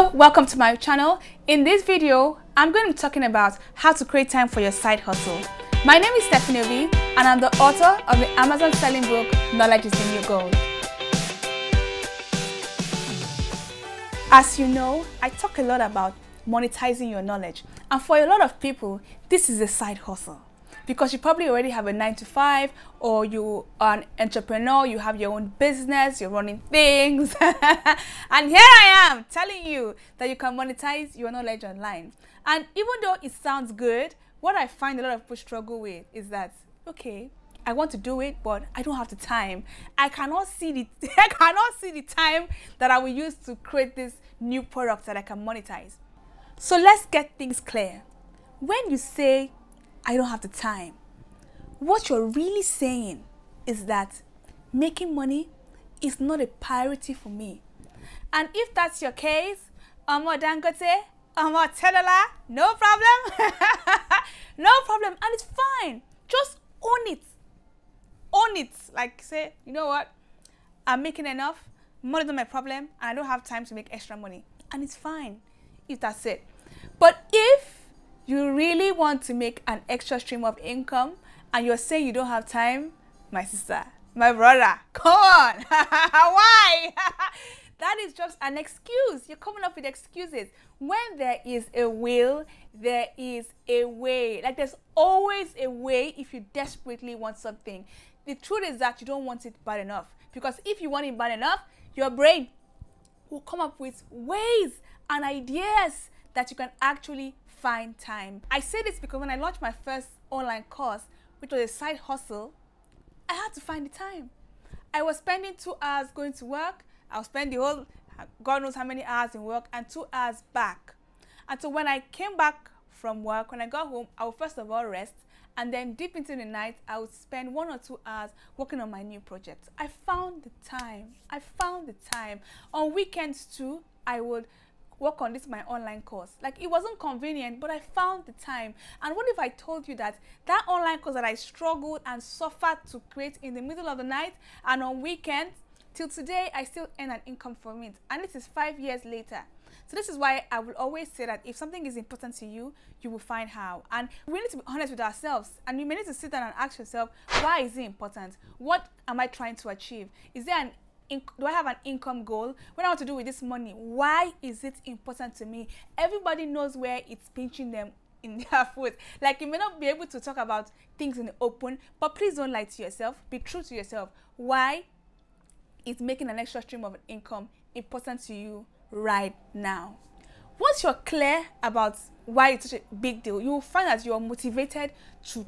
Hello, welcome to my channel. In this video, I'm going to be talking about how to create time for your side hustle. My name is Stephanie Obi, and I'm the author of the Amazon selling book, Knowledge is the New Gold. As you know, I talk a lot about monetizing your knowledge, and for a lot of people, this is a side hustle. Because you probably already have a 9-to-5, or you are an entrepreneur, you have your own business, you're running things. And here I am telling you that you can monetize your knowledge online. And even though it sounds good, what I find a lot of people struggle with is that, okay, I want to do it, but I don't have the time. I cannot see the time that I will use to create this new product that I can monetize. So let's get things clear. When you say, I don't have the time, what you're really saying is that making money is not a priority for me. And if that's your case, Omo Dangote, Omo Tedola, no problem. No problem. And it's fine. Just own it. Own it. Like, say, you know what? I'm making enough. Money is not my problem. And I don't have time to make extra money. And it's fine if that's it. But if you really want to make an extra stream of income and you're saying you don't have time, my sister, my brother, come on. Why? That is just an excuse. You're coming up with excuses. When there is a will, there is a way. Like, there's always a way if you desperately want something. The truth is that you don't want it bad enough. Because if you want it bad enough, your brain will come up with ways and ideas that you can actually find time. I say this because when I launched my first online course, which was a side hustle, I had to find the time. I was spending 2 hours going to work. I'll spend the whole, God knows how many hours in work, and 2 hours back. And so when I came back from work, when I got home, I would first of all rest, and then deep into the night, I would spend 1 or 2 hours working on my new project. I found the time. I found the time. On weekends too, I would work on my online course. Like, it wasn't convenient, but I found the time. And what if I told you that that online course that I struggled and suffered to create in the middle of the night and on weekends, till today, I still earn an income from it. And this is 5 years later. So this is why I will always say that if something is important to you, you will find how. And we need to be honest with ourselves. And you may need to sit down and ask yourself, why is it important? What am I trying to achieve? Is there do I have an income goal? What I want to do with this money? Why is it important to me? Everybody knows where it's pinching them in their foot. Like, you may not be able to talk about things in the open, but please don't lie to yourself. Be true to yourself. Why is making an extra stream of income important to you right now? Once you're clear about why it's such a big deal, you will find that you're motivated to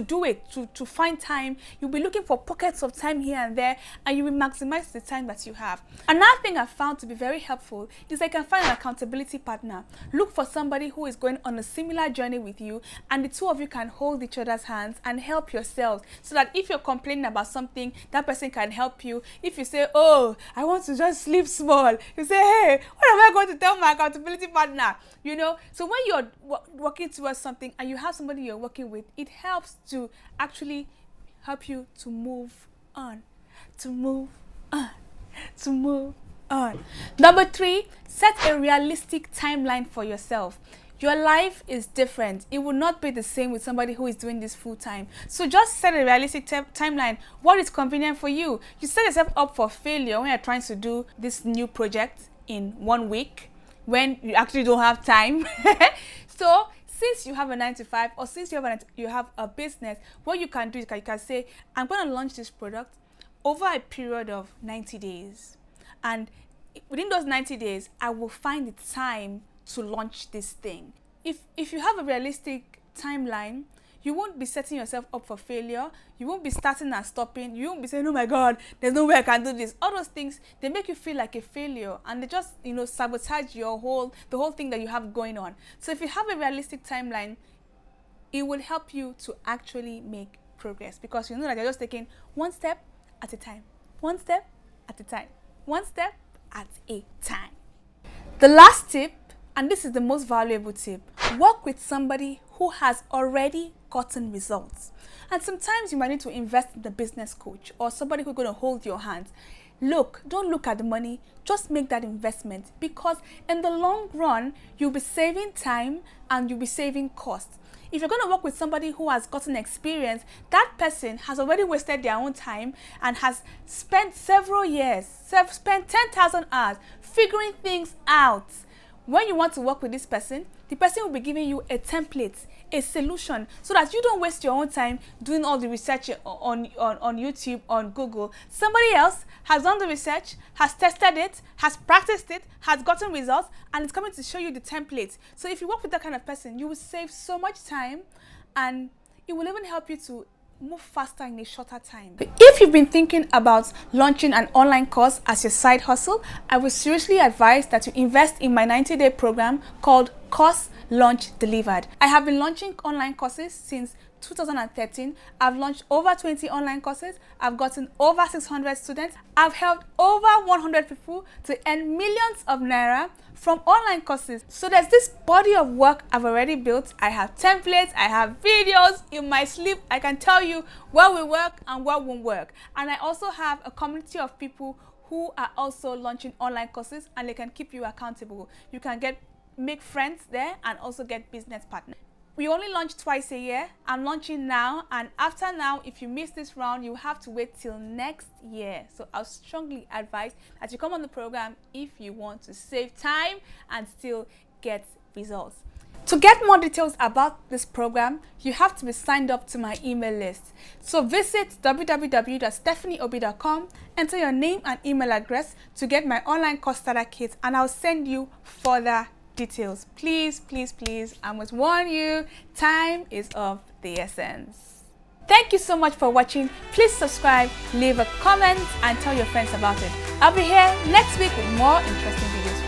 do it, to find time. You'll be looking for pockets of time here and there, and you will maximize the time that you have. Another thing I've found to be very helpful is I can find an accountability partner. Look for somebody who is going on a similar journey with you, and the two of you can hold each other's hands and help yourselves, so that if you're complaining about something, that person can help you. If you say, oh, I want to just sleep small, you say, hey, what am I going to tell my accountability partner? You know, so when you're working towards something and you have somebody you're working with, it helps to actually help you to move on, to move on, to move on. Number 3, set a realistic timeline for yourself. Your life is different. It will not be the same with somebody who is doing this full time. So just set a realistic timeline. What is convenient for you? You set yourself up for failure when you're trying to do this new project in 1 week, when you actually don't have time. So since you have a 9-to-5, or since you have a business, what you can do is you can say, I'm going to launch this product over a period of 90 days. And within those 90 days, I will find the time to launch this thing. If you have a realistic timeline, you won't be setting yourself up for failure. You won't be starting and stopping. You won't be saying, oh my God, there's no way I can do this. All those things, they make you feel like a failure, and they just, sabotage the whole thing that you have going on. So if you have a realistic timeline, it will help you to actually make progress, because you know that you're just taking one step at a time. One step at a time. One step at a time. The last tip, and this is the most valuable tip, work with somebody who has already gotten results. And sometimes you might need to invest in the business coach or somebody who's going to hold your hand. don't look at the money, just make that investment, because in the long run, you'll be saving time and you'll be saving costs. If you're going to work with somebody who has gotten experience, that person has already wasted their own time and has spent several years, spent 10,000 hours figuring things out. When you want to work with this person, the person will be giving you a template, a solution, so that you don't waste your own time doing all the research on YouTube, on Google. Somebody else has done the research, has tested it, has practiced it, has gotten results, and it's coming to show you the template. So if you work with that kind of person, you will save so much time, and it will even help you to move faster in a shorter time. If you've been thinking about launching an online course as your side hustle, I would seriously advise that you invest in my 90-day program called Course Launch Delivered. I have been launching online courses since 2013. I've launched over 20 online courses. I've gotten over 600 students. I've helped over 100 people to earn millions of naira from online courses. So there's this body of work I've already built. I have templates, I have videos. In my sleep, I can tell you what will work and what won't work. And I also have a community of people who are also launching online courses, and they can keep you accountable. You can make friends there and also get business partners. We only launch twice a year. I'm launching now, and after now, if you miss this round, you have to wait till next year. So I'll strongly advise that you come on the program if you want to save time and still get results. To get more details about this program, you have to be signed up to my email list. So visit www.stephanieobi.com, enter your name and email address to get my online course starter kit, and I'll send you further details. Please, please, please, I must warn you, time is of the essence. Thank you so much for watching. Please subscribe, leave a comment, and tell your friends about it. I'll be here next week with more interesting videos.